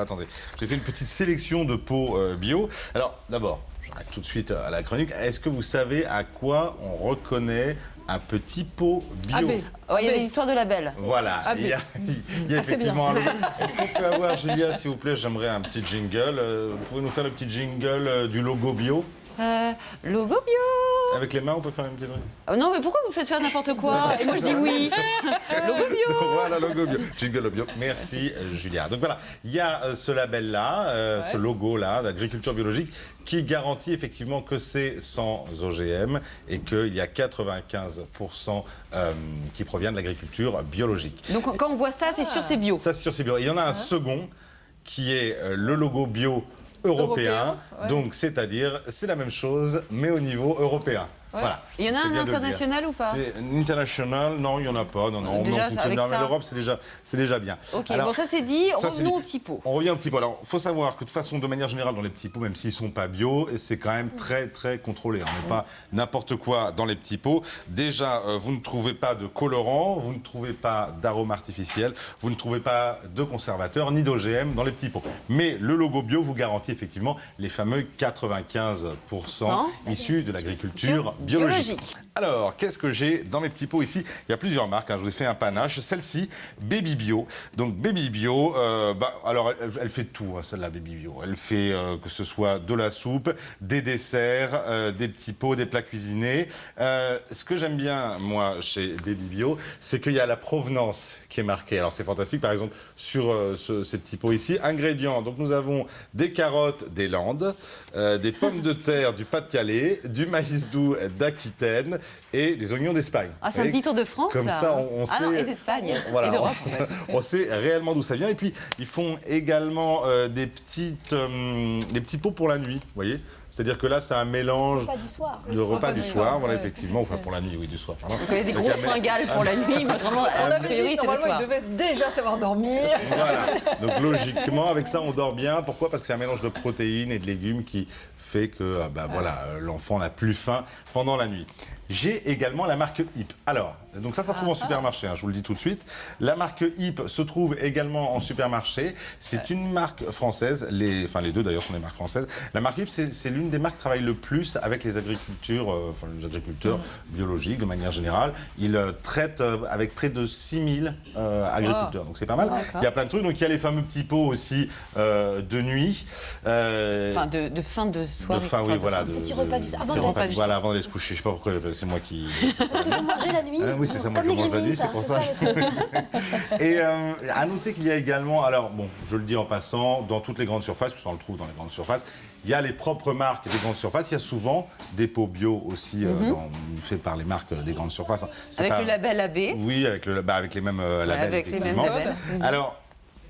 Attendez, j'ai fait une petite sélection de pots bio. Alors, d'abord, j'arrête tout de suite à la chronique. Est-ce que vous savez à quoi on reconnaît un petit pot bio? Il y a des histoires de labels. Voilà, il y a effectivement un logo. Est-ce qu'on peut avoir, Julia, s'il vous plaît, j'aimerais un petit jingle. Vous pouvez nous faire le petit jingle du logo bio? Logo bio. Avec les mains, on peut faire une petite... Non, mais pourquoi vous faites faire n'importe quoi? Et moi, je dis oui. Logo bio. Voilà, logo bio. Jingle bio. Merci, Julia. Donc voilà, il y a ce label-là, ce logo-là d'agriculture biologique qui garantit effectivement que c'est sans OGM et qu'il y a 95% qui provient de l'agriculture biologique. Donc quand on voit ça, c'est sûr, c'est bio. Ça, c'est sûr, c'est bio. Il y en a un second qui est le logo bio européen, donc c'est-à-dire c'est la même chose mais au niveau européen. Voilà. Il y en a un international ou pas? C'est international, non, il n'y en a pas. Non, on fonctionne bien. Mais l'Europe, c'est déjà bien. Ok, alors, bon, ça c'est dit. Revenons aux petits pots. On revient aux petits pots. Alors, il faut savoir que de façon, de manière générale, dans les petits pots, même s'ils ne sont pas bio, c'est quand même très, très contrôlé. On n'est pas n'importe quoi dans les petits pots. Déjà, vous ne trouvez pas de colorant, vous ne trouvez pas d'arômes artificiels, vous ne trouvez pas de conservateurs ni d'OGM dans les petits pots. Mais le logo bio vous garantit effectivement les fameux 95% issus de l'agriculture biologique. Alors, qu'est-ce que j'ai dans mes petits pots ici? Il y a plusieurs marques, je vous ai fait un panache. Celle-ci, Baby Bio. Donc, Baby Bio, alors, elle fait tout, celle-là, Baby Bio. Elle fait que ce soit de la soupe, des desserts, des petits pots, des plats cuisinés. Ce que j'aime bien, moi, chez Baby Bio, c'est qu'il y a la provenance qui est marquée. Alors, c'est fantastique, par exemple, sur ces petits pots ici. Ingrédients, donc nous avons des carottes des Landes, des pommes de terre du Pas-de-Calais, du maïs doux d'Aquitaine et des oignons d'Espagne. Ah, c'est un petit tour de France, comme là. Ça, on sait... Ah non, et d'Espagne, voilà, et d'Europe, en fait. On sait réellement d'où ça vient. Et puis, ils font également des petits pots pour la nuit, vous voyez. C'est-à-dire que là, c'est un mélange de repas du soir, voilà, effectivement, enfin pour la nuit, oui, du soir. Donc il y a des grosses fringales pour la nuit, mais vraiment, a priori, c'est le soir. Il devait déjà savoir dormir. Voilà, donc logiquement, avec ça, on dort bien. Pourquoi? Parce que c'est un mélange de protéines et de légumes qui fait que voilà, l'enfant n'a plus faim pendant la nuit. J'ai également la marque HIP. Alors, donc ça se trouve en supermarché, je vous le dis tout de suite. La marque HIP se trouve également en supermarché. C'est une marque française, les deux d'ailleurs sont des marques françaises. La marque HIP, c'est l'une des marques qui travaille le plus avec les agriculteurs biologiques de manière générale. Ils traitent avec près de 6000 agriculteurs, donc c'est pas mal. Il y a plein de trucs, donc il y a les fameux petits pots aussi de nuit. Enfin, de fin de soirée. De fin, oui, voilà. Petit repas du soir. Voilà, avant d'aller se coucher. Je sais pas pourquoi, c'est moi qui... C'est ce que vous mangez la nuit. Oui, c'est ça, moi je mange la nuit, c'est pour ça. Et à noter qu'il y a également, alors bon, je le dis en passant, dans toutes les grandes surfaces, puisqu'on le trouve dans les grandes surfaces, il y a les propres marques des grandes surfaces. Il y a souvent des pots bio aussi faits par les marques des grandes surfaces. Avec le label AB. Oui, avec les mêmes labels, effectivement. Alors,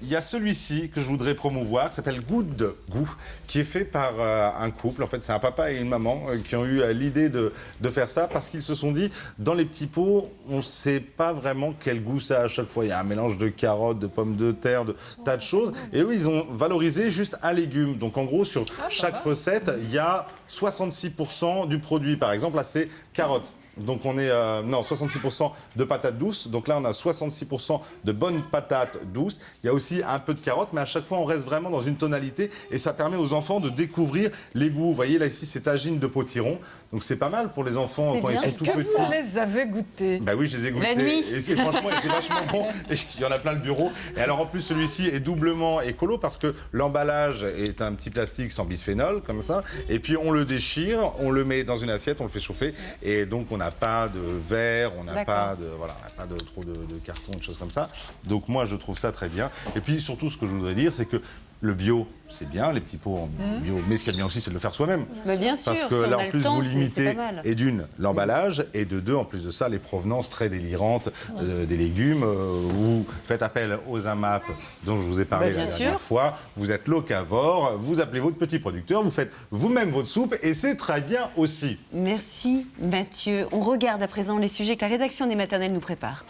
il y a celui-ci que je voudrais promouvoir, qui s'appelle Good Goût, qui est fait par un couple. En fait, c'est un papa et une maman qui ont eu l'idée de faire ça parce qu'ils se sont dit, dans les petits pots, on ne sait pas vraiment quel goût ça a à chaque fois. Il y a un mélange de carottes, de pommes de terre, de tas de choses. Et eux, ils ont valorisé juste un légume. Donc, en gros, sur chaque recette, il y a 66% du produit. Par exemple, là, c'est carottes. Donc on est 66% de patates douces. Donc là on a 66% de bonnes patates douces. Il y a aussi un peu de carottes, mais à chaque fois on reste vraiment dans une tonalité et ça permet aux enfants de découvrir les goûts. Vous voyez là ici c'est tagine de potiron. Donc c'est pas mal pour les enfants quand ils sont tout petits. Est-ce que vous les avez goûtés? Bah oui, je les ai goûtés. La nuit. Et franchement c'est vachement bon. Il y en a plein le bureau. Et alors en plus celui-ci est doublement écolo parce que l'emballage est un petit plastique sans bisphénol comme ça. Et puis on le déchire, on le met dans une assiette, on le fait chauffer et donc on n'a pas de verre, on n'a pas de trop de carton, de choses comme ça. Donc moi, je trouve ça très bien. Et puis surtout, ce que je voudrais dire, c'est que le bio, c'est bien, les petits pots en bio. Mais ce qu'il y a bien aussi, c'est de le faire soi-même. Mais bien sûr, parce que si là, on a en le plus, temps, vous c'est limitez, pas mal. et d'une, l'emballage, et de deux, en plus de ça, les provenances très délirantes des légumes. Vous faites appel aux AMAP, dont je vous ai parlé la dernière fois. Vous êtes locavore, vous appelez votre petit producteur, vous faites vous-même votre soupe, et c'est très bien aussi. Merci Mathieu. On regarde à présent les sujets que la rédaction des Maternelles nous prépare.